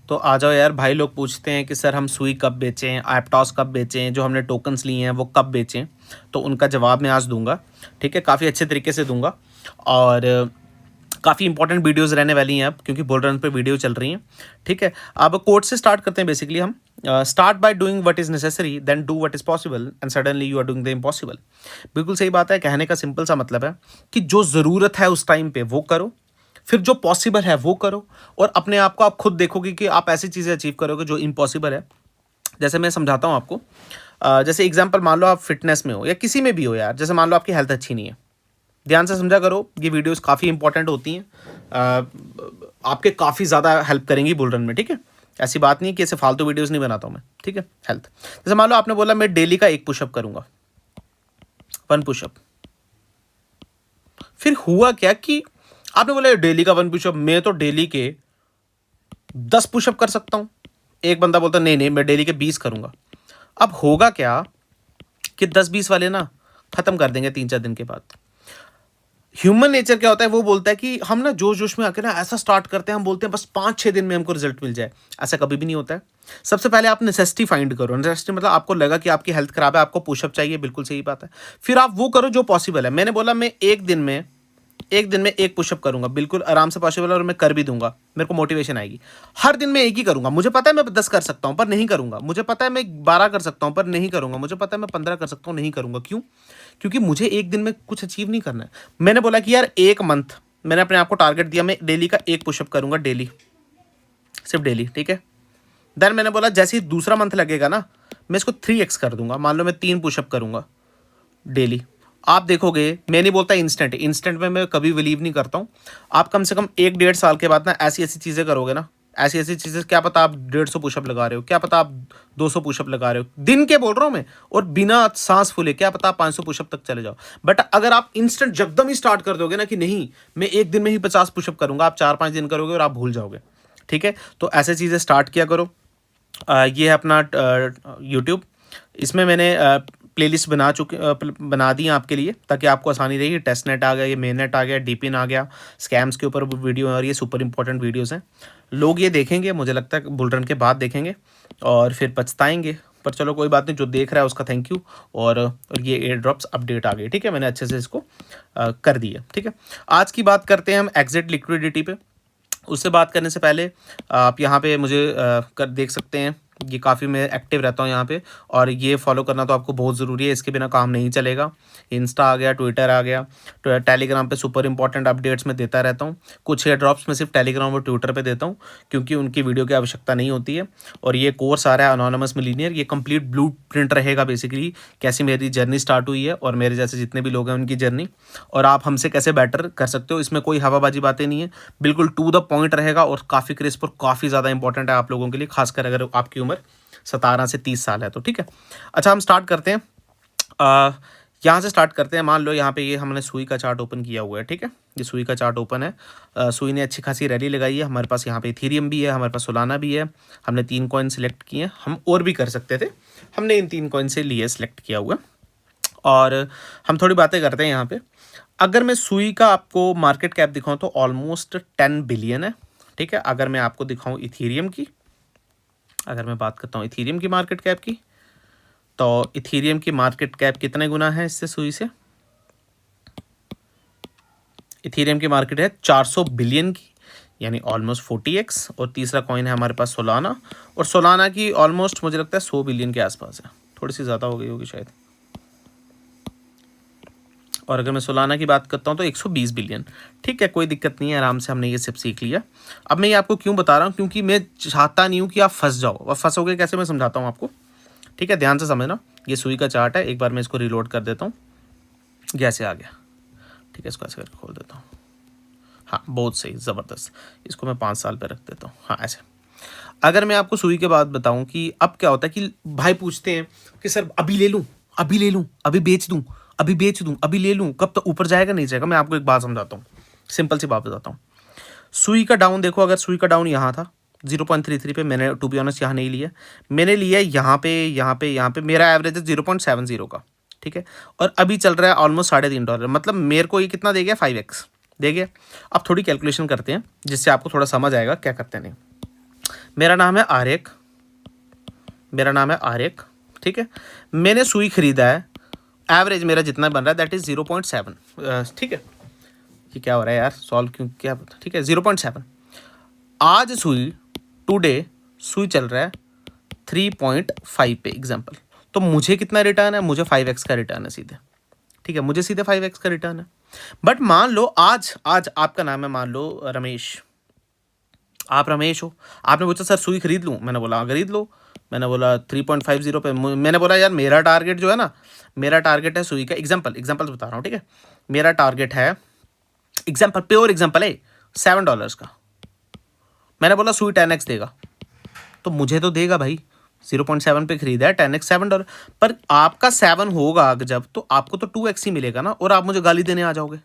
तो आ जाओ यार, भाई लोग पूछते हैं कि सर हम सुई कब बेचें, एप्टॉस कब बेचें, जो हमने टोकन्स लिए हैं वो कब बेचें। तो उनका जवाब मैं आज दूंगा, ठीक है, काफ़ी अच्छे तरीके से दूंगा। और काफ़ी इंपॉर्टेंट वीडियोस रहने वाली हैं अब, क्योंकि बुल रन पे वीडियो चल रही हैं, ठीक है। अब कोट से स्टार्ट करते हैं बेसिकली हम। Start by doing what is necessary, then do what is possible, and suddenly you are doing the impossible. बिल्कुल सही बात है। कहने का सिंपल सा मतलब है कि जो ज़रूरत है उस टाइम पे वो करो, फिर जो पॉसिबल है वो करो, और अपने आप को आप खुद देखोगे कि आप ऐसी चीज़ें अचीव करोगे जो इम्पॉसिबल है। जैसे मैं समझाता हूँ आपको। जैसे एग्जांपल, मान लो आप फिटनेस में हो या किसी में भी हो यार। जैसे मान लो आपकी हेल्थ अच्छी नहीं है, ध्यान से समझा करो, ये वीडियोस काफ़ी इंपॉर्टेंट होती हैं, आपके काफ़ी ज़्यादा हेल्प करेंगी बुल रन में, ठीक है। ऐसी बात नहीं कि ऐसे फालतू वीडियोस नहीं बनाता हूँ मैं, ठीक है। हेल्थ, जैसे मान लो आपने बोला मैं डेली का 1 पुशअप करूँगा, 1 पुशअप। फिर हुआ क्या कि आपने बोला डेली का 1 पुशअप, मैं तो डेली के 10 पुशअप कर सकता हूँ। एक बंदा बोलता नहीं नहीं मैं डेली के 20 करूँगा। अब होगा क्या कि 10-20 वाले ना ख़त्म कर देंगे 3-4 दिन के बाद। ह्यूमन नेचर क्या होता है, वो बोलता है कि हम ना जोश जोश में आके ना ऐसा स्टार्ट करते हैं, हम बोलते हैं बस 5-6 दिन में हमको रिजल्ट मिल जाए। ऐसा कभी भी नहीं होता है। सबसे पहले आप नेसेसिटी फाइंड करो। नेसेसिटी मतलब आपको लगा कि आपकी हेल्थ खराब है, आपको पुशअप चाहिए, बिल्कुल सही बात है। फिर आप वो करो जो पॉसिबल है। मैंने बोला मैं एक दिन में 1 पुशअप करूंगा, बिल्कुल आराम से पॉसिबल है, और मैं कर भी दूंगा। मेरे को मोटिवेशन आएगी। हर दिन मैं एक ही करूंगा। मुझे पता है मैं 10 कर सकता हूं पर नहीं करूंगा। मुझे पता है मैं 12 कर सकता हूं पर नहीं करूंगा। मुझे पता है मैं 15 कर सकता हूं, नहीं करूंगा। क्यों? क्योंकि मुझे एक दिन में कुछ अचीव नहीं करना है। मैंने बोला कि यार 1 मंथ मैंने अपने आप को टारगेट दिया, मैं डेली का 1 पुशअप करूंगा, डेली, सिर्फ डेली, ठीक है। देन मैंने बोला जैसे ही दूसरा मंथ लगेगा ना, मैं इसको 3x कर दूंगा। मान लो मैं 3 पुशअप करूंगा डेली। आप देखोगे, मैं नहीं बोलता इंस्टेंट, इंस्टेंट में मैं कभी बिलीव नहीं करता हूँ। आप कम से कम 1-1.5 साल के बाद ना ऐसी ऐसी चीज़ें करोगे ना, ऐसी ऐसी चीज़ें, क्या पता आप 150 पुशअप लगा रहे हो, क्या पता आप 200 पुशअप लगा रहे हो, दिन के बोल रहा हूँ मैं, और बिना सांस फूले, क्या पता आप 500 पुशअप तक चले जाओ। बट अगर आप इंस्टेंट जगदम ही स्टार्ट कर दोगे ना कि नहीं मैं एक दिन में ही 50 पुशअप करूंगा, आप 4-5 दिन करोगे और आप भूल जाओगे, ठीक है। तो ऐसे चीज़ें स्टार्ट किया करो। ये है अपना यूट्यूब। इसमें मैंने प्लेलिस्ट बना दी हैं आपके लिए, ताकि आपको आसानी रहेगी। टेस्ट नेट आ गया, ये मेन नेट आ गया, डीपिन आ गया, स्कैम्स के ऊपर वीडियो, और ये सुपर इंपॉर्टेंट वीडियोस हैं। लोग ये देखेंगे, मुझे लगता है बुल रन के बाद देखेंगे और फिर पछताएंगे। पर चलो कोई बात नहीं, जो देख रहा है उसका थैंक यू। और ये एयर ड्रॉप्स अपडेट आ गई, ठीक है, मैंने अच्छे से इसको कर दिया, ठीक है। आज की बात करते हैं हम एग्जिट लिक्विडिटी पे। उससे बात करने से पहले आप यहाँ पे मुझे देख सकते हैं, ये काफ़ी मैं एक्टिव रहता हूँ यहाँ पे, और ये फॉलो करना तो आपको बहुत ज़रूरी है, इसके बिना काम नहीं चलेगा। इंस्टा आ गया, ट्विटर आ गया, तो टेलीग्राम पे सुपर इंपॉर्टेंट अपडेट्स मैं देता रहता हूँ। कुछ एयर ड्रॉप्स मैं सिर्फ टेलीग्राम और ट्विटर पे देता हूँ, क्योंकि उनकी वीडियो की आवश्यकता नहीं होती है। और ये कोर्स आ रहा है अनोनिमस मिलीनियर, ये कंप्लीट ब्लू प्रिंट रहेगा बेसिकली, कैसी मेरी जर्नी स्टार्ट हुई है और मेरे जैसे जितने भी लोग हैं उनकी जर्नी, और आप हमसे कैसे बेटर कर सकते हो। इसमें कोई हवाबाजी बातें नहीं है, बिल्कुल टू द पॉइंट रहेगा, और काफ़ी क्रिस्प और काफ़ी ज़्यादा इंपॉर्टेंट है आप लोगों के लिए, खासकर अगर आपकी उम्र 17 से 30 साल है तो, ठीक है। अच्छा, हम स्टार्ट करते हैं। यहाँ से स्टार्ट करते हैं। मान लो यहाँ पे ये हमने सुई का चार्ट ओपन किया हुआ है, ठीक है, ये सुई का चार्ट ओपन है। सुई ने अच्छी खासी रैली लगाई है। हमारे पास यहाँ पे इथेरियम भी है, हमारे पास सोलाना भी है। हमने 3 कॉइन सिलेक्ट किए हैं, हम और भी कर सकते थे, हमने इन 3 कॉइन से लिए सिलेक्ट किया हुआ। और हम थोड़ी बातें करते हैं यहाँ पे। अगर मैं सुई का आपको मार्केट कैप दिखाऊँ तो ऑलमोस्ट 10 बिलियन है, ठीक है। अगर मैं आपको दिखाऊँ इथेरियम की, अगर मैं बात करता हूँ इथेरियम की मार्केट कैप की, तो इथेरियम की मार्केट कैप कितने गुना है इससे, सुई से? इथेरियम की मार्केट है 400 बिलियन की, यानी ऑलमोस्ट 40x। और तीसरा कॉइन है हमारे पास सोलाना, और सोलाना की ऑलमोस्ट मुझे लगता है 100 बिलियन के आसपास है, थोड़ी सी ज़्यादा हो गई होगी शायद। और अगर मैं सोलाना की बात करता हूँ तो 120 बिलियन, ठीक है, कोई दिक्कत नहीं है, आराम से हमने ये सब सीख लिया। अब मैं ये आपको क्यों बता रहा हूँ, क्योंकि मैं चाहता नहीं हूँ कि आप फंस जाओ। अब फंसोगे कैसे, मैं समझाता हूँ आपको, ठीक है, ध्यान से समझना। ये सुई का चार्ट है, एक बार मैं इसको रिलोड कर देता हूँ। ये ऐसे आ गया, ठीक है, इसको ऐसे करके खोल देता हूँ। हाँ, बहुत सही, ज़बरदस्त। इसको मैं 5 साल पे रख देता हूँ। हाँ, ऐसे। अगर मैं आपको सुई के बाद बताऊँ कि अब क्या होता है कि भाई पूछते हैं कि सर अभी ले लूँ, अभी ले लूँ, अभी बेच दूँ, अभी बेच दूँ, अभी ले लूँ, कब तक ऊपर जाएगा नहीं जाएगा। मैं आपको एक बात समझाता हूँ, सिंपल सी बात बताता हूँ। सुई का डाउन देखो, अगर सुई का डाउन यहाँ था 0.33 पे, मैंने टू बी ऑनेस्ट यहाँ नहीं लिया, मैंने लिया यहाँ पे, यहाँ पे, यहाँ पे। मेरा एवरेज है 0.70 का, ठीक है। और अभी चल रहा है ऑलमोस्ट $3.5, मतलब मेरे को ये कितना दे गया, 5x दे गया। अब थोड़ी कैलकुलेशन करते हैं जिससे आपको थोड़ा समझ आएगा क्या करते हैं। नहीं, मेरा नाम है आर्यक, मेरा नाम है आर्यक, ठीक है। मैंने सुई खरीदा है, एवरेज मेरा जितना बन रहा है दैट इज 0.7, ठीक है। ये क्या हो रहा है यार, सॉल्व क्यों, क्या पता, ठीक है 0.7। आज सुई टुडे सुई चल रहा है 3.5 पे एग्जाम्पल, तो मुझे कितना रिटर्न है, मुझे 5x का रिटर्न है सीधे, ठीक है, मुझे सीधे 5x का रिटर्न है। बट मान लो आज आज आपका नाम है मान लो रमेश, आप रमेश हो, आपने पूछा सर सुई खरीद लूँ, मैंने बोला हाँ खरीद लो, मैंने बोला 3.50 पे, मैंने बोला यार मेरा टारगेट जो है ना, मेरा टारगेट है सुई का, एग्जाम्पल बता रहा हूँ, ठीक है, मेरा टारगेट है एग्जाम्पल, प्योर एग्जाम्पल है $7 का, मैंने बोला सुई 10x देगा, तो मुझे तो देगा भाई, 0.7 पे खरीदा है, 10x $7, पर आपका 7 होगा जब, तो आपको तो 2x ही मिलेगा ना, और आप मुझे गाली देने आ जाओगे,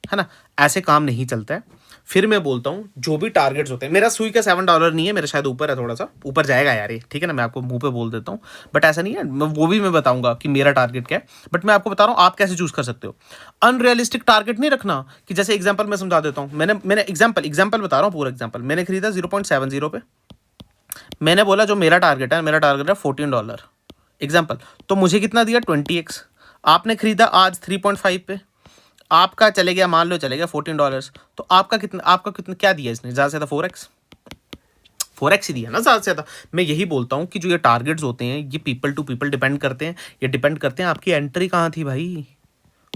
है ना, ऐसे काम नहीं चलता है। फिर मैं बोलता हूँ जो भी टारगेट्स होते हैं, मेरा सुई का $7 नहीं है, मेरा शायद ऊपर है, थोड़ा सा ऊपर जाएगा यार ये, ठीक है ना, मैं आपको मुंह पे बोल देता हूँ, बट ऐसा नहीं है, वो भी मैं बताऊंगा कि मेरा टारगेट क्या है, बट मैं आपको बता रहा हूँ आप कैसे चूज कर सकते हो। अनरियलिस्टिक टारगेट नहीं रखना, कि जैसे एग्जाम्पल मैं समझा देता हूँ, मैंने एग्जाम्पल बता रहा हूँ, पूरा एग्जाम्पल, मैंने खरीदा 0.70 पे, मैंने बोला जो मेरा टारगेट है, मेरा टारगेट है $14 एग्जाम्पल, तो मुझे कितना दिया 20x, आपने खरीदा आज 3.5 पे, आपका चले गया, मान लो चले गया $14, तो आपका कितना क्या दिया इसने, ज़्यादा से ज़्यादा 4x ही दिया ना, ज़्यादा से ज़्यादा। मैं यही बोलता हूँ कि जो ये टारगेट्स होते हैं ये पीपल टू पीपल डिपेंड करते हैं, ये डिपेंड करते हैं आपकी एंट्री कहाँ थी भाई,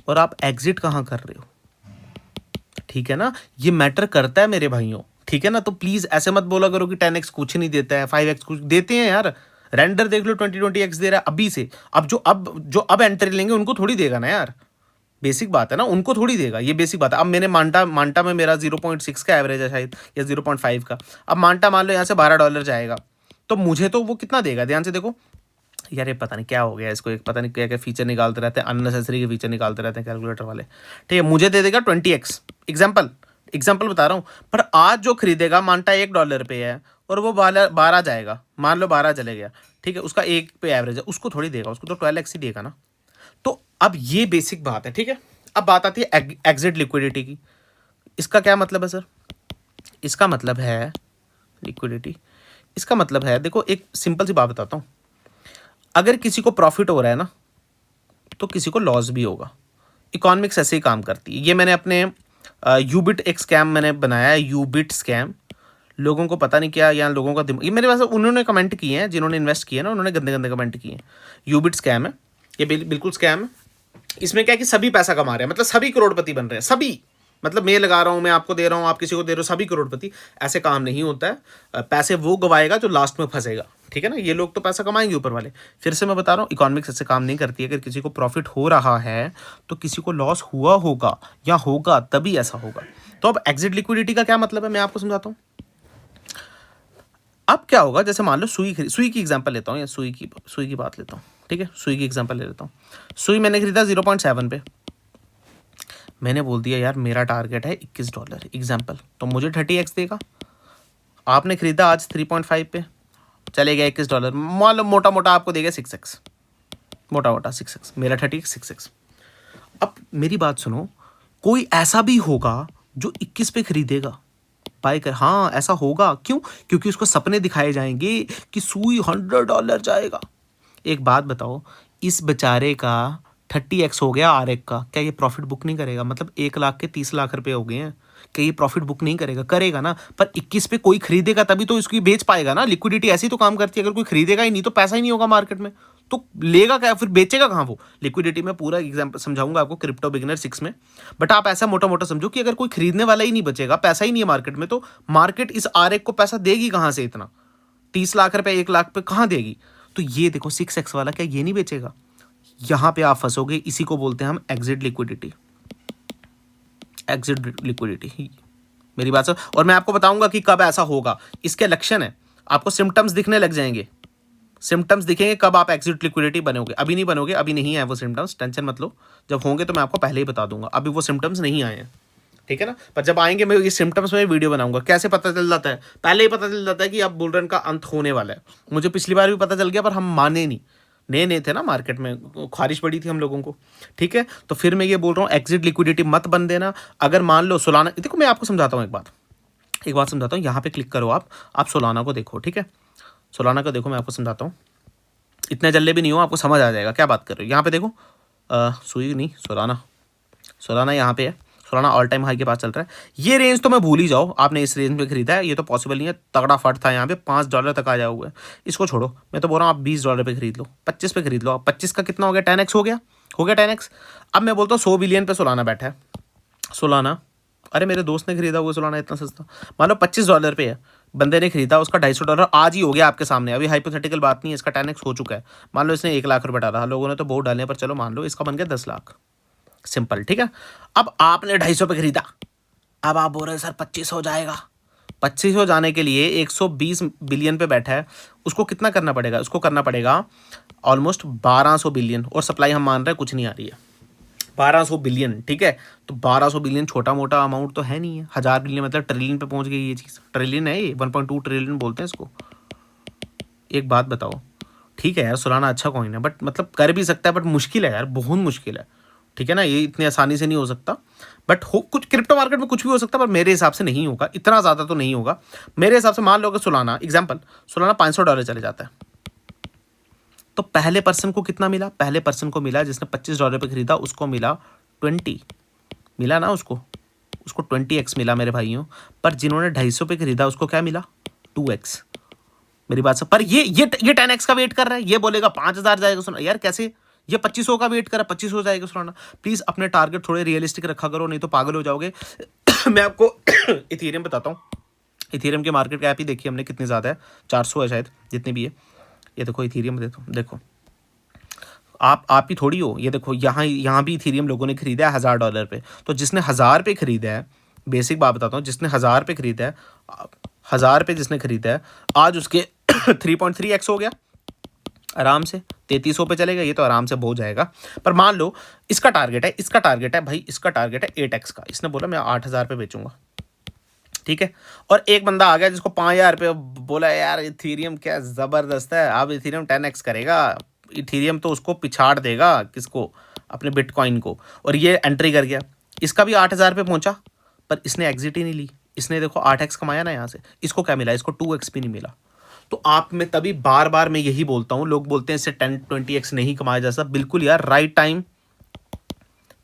और आप एग्जिट कहाँ कर रहे हो, ठीक है ना, ये मैटर करता है मेरे भाइयों, ठीक है ना। तो प्लीज़ ऐसे मत बोला करो कि 10x कुछ नहीं देता है, 5x कुछ देते हैं यार, रेंडर देख लो 20x दे रहा है अभी से, अब जो एंट्री लेंगे उनको थोड़ी देगा ना यार, बेसिक बात है ना, उनको थोड़ी देगा, ये बेसिक बात है। अब मैंने मांटा में मेरा 0.6 का एवरेज है शायद, या 0.5 का, अब मांटा मान लो यहाँ से $12 जाएगा, तो मुझे तो वो कितना देगा, ध्यान से देखो यार, ये पता नहीं क्या हो गया इसको, एक पता नहीं क्या क्या फीचर निकालते रहते हैं, अननेसेसरी के फीचर निकालते रहते हैं कैलकुलेटर वाले, ठीक है, मुझे दे देगा 20x एग्जाम्पल बता रहा हूँ। पर आज जो खरीदेगा मांटा $1 पे है, और वो 12 जाएगा, मान लो 12 चले गया, ठीक है, उसका 1 पे एवरेज है, उसको थोड़ी देगा, उसको तो 12x ही देगा ना। तो अब ये बेसिक बात है, ठीक है। अब बात आती है एग्जिट लिक्विडिटी की, इसका क्या मतलब है सर, इसका मतलब है लिक्विडिटी, इसका मतलब है, देखो एक सिंपल सी बात बताता हूँ, अगर किसी को प्रॉफिट हो रहा है ना, तो किसी को लॉस भी होगा, इकोनॉमिक्स ऐसे ही काम करती है। ये मैंने अपने यूबिट एक स्कैम मैंने बनाया है, यूबिट स्कैम, लोगों को पता नहीं क्या, यहाँ लोगों का दिमाग, ये मेरे पास उन्होंने कमेंट किए हैं, जिन्होंने इन्वेस्ट किए ना, उन्होंने गंदे गंदे कमेंट किए हैं। यूबिट स्कैम है ये, बिल्कुल स्कैम है। इसमें क्या है कि सभी पैसा कमा रहे हैं, मतलब सभी करोड़पति बन रहे हैं, सभी, मतलब मैं लगा रहा हूँ, मैं आपको दे रहा हूँ, आप किसी को दे रहे हो, सभी करोड़पति, ऐसे काम नहीं होता है। पैसे वो गवाएगा जो लास्ट में फंसेगा, ठीक है ना, ये लोग तो पैसा कमाएंगे ऊपर वाले। फिर से मैं बता रहा हूँ, इकोनॉमिक्स ऐसे काम नहीं करती है, अगर किसी को प्रॉफिट हो रहा है तो किसी को लॉस हुआ होगा या होगा, तभी ऐसा होगा। तो अब एग्जिट लिक्विडिटी का क्या मतलब है, मैं आपको समझाता हूँ। अब क्या होगा, जैसे मान लो सुई की एग्जांपल लेता हूँ, या सुई की बात लेता हूँ, ठीक है, सुई की एग्जांपल ले लेता हूँ। सुई मैंने खरीदा 0.7 पे, मैंने बोल दिया यार मेरा टारगेट है $21 एग्जांपल, तो मुझे 30x देगा। आपने खरीदा आज 3.5 पे, चले गया $21, मान लो मोटा मोटा आपको देगा 6x, मोटा मोटा 6x, मेरा 30x 6x। अब मेरी बात सुनो, कोई ऐसा भी होगा जो 21 पे खरीदेगा, बाय कर, हाँ ऐसा होगा, क्यों, क्योंकि उसको सपने दिखाए जाएंगे कि सुई $100 जाएगा। एक बात बताओ, इस बेचारे का 30x हो गया RX का, क्या ये प्रॉफिट बुक नहीं करेगा, मतलब 1 लाख के 30 लाख रुपए हो गए हैं, क्या ये प्रॉफिट बुक नहीं करेगा, करेगा ना। पर 21 पे कोई खरीदेगा तभी तो इसको बेच पाएगा ना, लिक्विडिटी ऐसी तो काम करती है, अगर कोई खरीदेगा ही नहीं तो पैसा ही नहीं होगा मार्केट में, तो लेगा क्या, फिर बेचेगा कहाँ वो। लिक्विडिटी में पूरा एग्जाम्पल समझाऊंगा आपको क्रिप्टो बिगिनर 6 में, बट आप ऐसा मोटा मोटा समझो कि अगर कोई खरीदने वाला ही नहीं बचेगा, पैसा ही नहीं है मार्केट में, तो मार्केट इस RX को पैसा देगी कहाँ से, इतना 30 लाख रुपए 1 लाख पे कहाँ देगी। तो ये देखो 6x वाला, क्या ये नहीं बेचेगा, यहां पे आप फंसोगे, इसी को बोलते हैं हम एग्जिट लिक्विडिटी, एग्जिट लिक्विडिटी, मेरी बात सुन। और मैं आपको बताऊंगा कि कब ऐसा होगा, इसके लक्षण है, आपको सिम्टम्स दिखने लग जाएंगे, सिम्टम्स दिखेंगे कब आप एग्जिट लिक्विडिटी बनोगे। अभी नहीं बनोगे, अभी नहीं आए वो सिम्टम्स, टेंशन मत लो, जब होंगे तो मैं आपको पहले ही बता दूंगा, अभी वो सिम्टम्स नहीं आए हैं, ठीक है ना। पर जब आएंगे मैं ये सिम्टम्स में वीडियो बनाऊंगा। कैसे पता चल जाता है, पहले ही पता चल जाता है कि अब बुल रन का अंत होने वाला है। मुझे पिछली बार भी पता चल गया, पर हम माने नहीं, नए थे ना मार्केट में, ख्वारिश पड़ी थी हम लोगों को, ठीक है। तो फिर मैं ये बोल रहा हूँ, एग्जिट लिक्विडिटी मत बन देना। अगर मान लो सुलाना, देखो मैं आपको समझाता हूँ एक बात, एक बात समझाता हूँ, यहाँ पे क्लिक करो आप सोलाना को देखो, ठीक है, सोलाना को देखो, मैं आपको समझाता हूँ, इतने जल्दी भी नहीं हो, आपको समझ आ जाएगा क्या बात कर रहे हो। यहाँ पे देखो सुई नहीं, सोलाना यहाँ पे है, सोलाना ऑल टाइम हाई के पास चल रहा है। ये रेंज तो मैं भूल ही जाओ, आपने इस रेंज में खरीदा है, ये तो पॉसिबल नहीं है, तगड़ा फट था यहाँ पे, $5 तक आ जाया हुआ है। इसको छोड़ो, मैं तो बोल रहा हूँ आप $20 पे खरीद लो, 25 पे खरीद लो आप। 25 का कितना हो गया, 10x हो गया 10x। अब मैं बोलता हूँ 100 बिलियन पे सोलाना बैठा है, सोलाना, अरे मेरे दोस्त ने खरीदा हुआ सोलाना इतना सस्ता, मान लो $25 पे है, बंदे ने खरीदा, उसका $250 आज ही हो गया आपके सामने, अभी हाइपोथेटिकल बात नहीं है, इसका 10x हो चुका है। मान लो इसने 1 लाख रुपए डाला, लोगों ने तो बहुत डाले, पर चलो मान लो इसका बन गया 10 लाख, सिंपल, ठीक है। अब आपने 250 पे खरीदा, अब आप बोल रहे हैं सर 25 हो जाएगा। 25 हो जाने के लिए 120 बिलियन पे बैठा है, उसको कितना करना पड़ेगा, उसको करना पड़ेगा ऑलमोस्ट 1200 बिलियन, और सप्लाई हम मान रहे हैं कुछ नहीं आ रही है, 1200 बिलियन, ठीक है। तो 1200 बिलियन छोटा मोटा अमाउंट तो है नहीं है, 1000 बिलियन मतलब ट्रिलियन पे पहुंच गई ये चीज़, ट्रिलियन है ये, 1.2 ट्रिलियन बोलते हैं इसको। एक बात बताओ, ठीक है यार सोलाना अच्छा कॉइन है, बट मतलब कर भी सकता है, बट मुश्किल है यार, बहुत मुश्किल है, ठीक है ना, ये इतनी आसानी से नहीं हो सकता। बट हो कुछ, क्रिप्टो मार्केट में कुछ भी हो सकता है, पर मेरे हिसाब से नहीं होगा, इतना ज़्यादा तो नहीं होगा मेरे हिसाब से। मान लो कि सोलाना एग्जाम्पल, सोलाना $500 चले जाता है, तो पहले पर्सन को कितना मिला, पहले पर्सन को मिला जिसने $25 पे खरीदा, उसको मिला 20 मिला ना, उसको 20x मिला मेरे भाइयों। पर जिन्होंने 250 पे खरीदा उसको क्या मिला, 2x। मेरी बात से, पर ये 10x का वेट कर रहा है, ये बोलेगा 5000 जाएगा सोना, यार कैसे, ये 2500 का वेट कर रहा है, 2500 हो जाएगा सोना। प्लीज अपने टारगेट थोड़े रियलिस्टिक रखा करो, नहीं तो पागल हो जाओगे। मैं आपको इथेरियम बताता हूँ, इथेरियम की मार्केट कैप ही देखिए हमने कितनी ज़्यादा है, 400 है शायद, जितनी भी है। ये देखो इथेरियम, देखो आप ही थोड़ी हो, ये देखो यहाँ भी इथेरियम लोगों ने खरीदा है $1000 पे। तो जिसने 1000 पे खरीदा है, बेसिक बात बताता हूँ, जिसने 1000 पे खरीदा है, 1000 पे जिसने खरीदा है, आज उसके 3.3x हो गया आराम से, 3300 पे चलेगा, ये तो आराम से हो जाएगा। पर मान लो इसका टारगेट है भाई, इसका टारगेट है 8x का, इसने बोला मैं 8000 पे बेचूंगा, ठीक है। और एक बंदा आ गया जिसको 5000 पे, बोला यार इथेरियम क्या ज़बरदस्त है, अब इथेरियम 10x करेगा, इथेरियम तो उसको पिछाड़ देगा, किसको, अपने बिटकॉइन को, और ये एंट्री कर गया, इसका भी 8000 पे पहुंचा, पर इसने एग्जिट ही नहीं ली, इसने देखो 8x कमाया ना यहाँ से, इसको क्या मिला, इसको 2x भी नहीं मिला। तो आप में तभी बार बार मैं यही बोलता हूँ, लोग बोलते हैं इससे 10-20x नहीं कमाया जा सकता, बिल्कुल यार, राइट टाइम,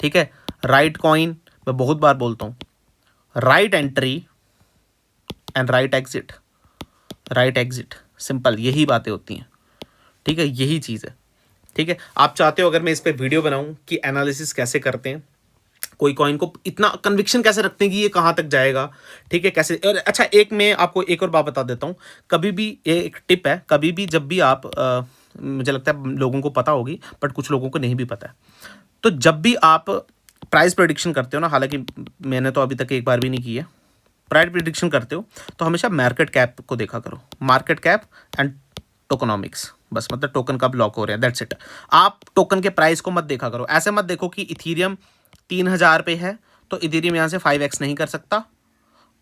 ठीक है, राइट कॉइन, मैं बहुत बार बोलता हूँ, right entry and right exit, simple, यही बातें होती हैं, ठीक है, यही चीज़ है, ठीक है। आप चाहते हो अगर मैं इस पर वीडियो बनाऊं कि एनालिसिस कैसे करते हैं, कोई कॉइन को इतना कन्विक्शन कैसे रखते हैं कि ये कहाँ तक जाएगा, ठीक है, कैसे। और अच्छा, एक मैं आपको एक और बात बता देता हूँ, कभी भी ये एक टिप है, कभी भी जब भी आप मुझे लगता है लोगों को पता होगी, बट कुछ लोगों को नहीं भी पता है, तो जब भी आप प्राइस प्रेडिक्शन करते हो ना, हालांकि मैंने तो अभी तक एक बार भी नहीं की है, प्राइस प्रेडिक्शन करते हो तो हमेशा मार्केट कैप को देखा करो, मार्केट कैप एंड टोकनॉमिक्स, बस, मतलब टोकन कब लॉक हो रहा है, दैट्स इट। आप टोकन के प्राइस को मत देखा करो, ऐसे मत देखो कि इथेरियम 3000 पे है तो इथेरियम यहाँ से 5x नहीं कर सकता,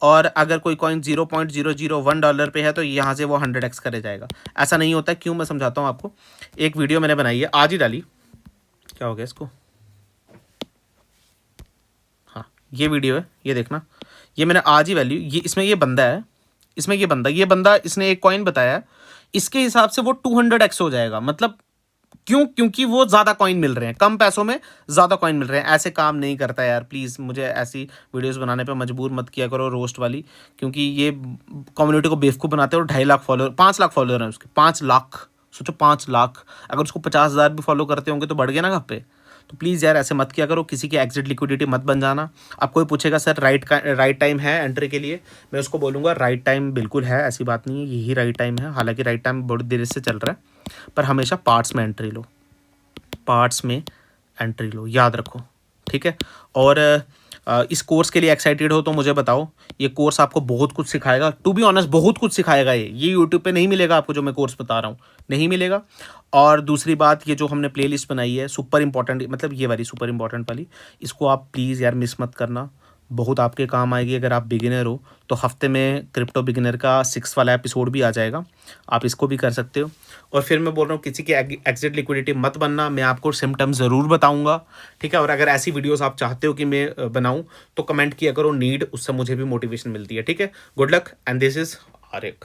और अगर कोई कॉइन $0.001 पे है तो यहाँ से वो 100x करे जाएगा, ऐसा नहीं होता है। क्यों, मैं समझाता हूँ आपको। एक वीडियो मैंने बनाई है, आज ही डाली, क्या हो गया इसको, हाँ ये वीडियो है, ये देखना, ये मैंने आज ही वैल्यू, ये इसमें ये बंदा है, इसमें ये बंदा इसने एक कॉइन बताया, इसके हिसाब से वो 200x हो जाएगा। मतलब क्यों, क्योंकि वो ज़्यादा कॉइन मिल रहे हैं, कम पैसों में ज़्यादा कॉइन मिल रहे हैं। ऐसे काम नहीं करता यार, प्लीज़ मुझे ऐसी वीडियोस बनाने पे मजबूर मत किया करो, रोस्ट वाली, क्योंकि ये कम्युनिटी को बेवकूफ़ बनाते हैं। और 2.5 लाख फॉलोअर, 5 लाख फॉलोअर हैं उसके, 5 लाख, सोचो 5 लाख, अगर उसको 50,000 भी फॉलो करते होंगे तो बढ़ गया ना घर पे। तो प्लीज़ यार ऐसे मत किया करो, किसी की एग्जिट लिक्विडिटी मत बन जाना। अब कोई पूछेगा सर राइट टाइम है एंट्री के लिए, मैं उसको बोलूँगा राइट टाइम बिल्कुल है, ऐसी बात नहीं है, यही राइट टाइम है। हालांकि राइट टाइम बहुत देर से चल रहा है, पर हमेशा पार्ट्स में एंट्री लो, पार्ट्स में एंट्री लो, याद रखो, ठीक है। और इस कोर्स के लिए एक्साइटेड हो तो मुझे बताओ, ये कोर्स आपको बहुत कुछ सिखाएगा, टू बी ऑनेस्ट बहुत कुछ सिखाएगा। ये यूट्यूब पे नहीं मिलेगा आपको, जो मैं कोर्स बता रहा हूँ नहीं मिलेगा। और दूसरी बात, ये जो हमने प्लेलिस्ट बनाई है सुपर इंपॉर्टेंट, मतलब ये वाली सुपर इंपॉर्टेंट वाली, इसको आप प्लीज़ यार मिस मत करना, बहुत आपके काम आएगी अगर आप बिगिनर हो। तो हफ्ते में क्रिप्टो बिगिनर का 6 वाला एपिसोड भी आ जाएगा, आप इसको भी कर सकते हो। और फिर मैं बोल रहा हूँ किसी की एग्जिट लिक्विडिटी मत बनना, मैं आपको सिम्टम्स ज़रूर बताऊंगा, ठीक है। और अगर ऐसी वीडियोस आप चाहते हो कि मैं बनाऊं तो कमेंट किया करो नीड, उससे मुझे भी मोटिवेशन मिलती है, ठीक है। Good luck and this is आरिक।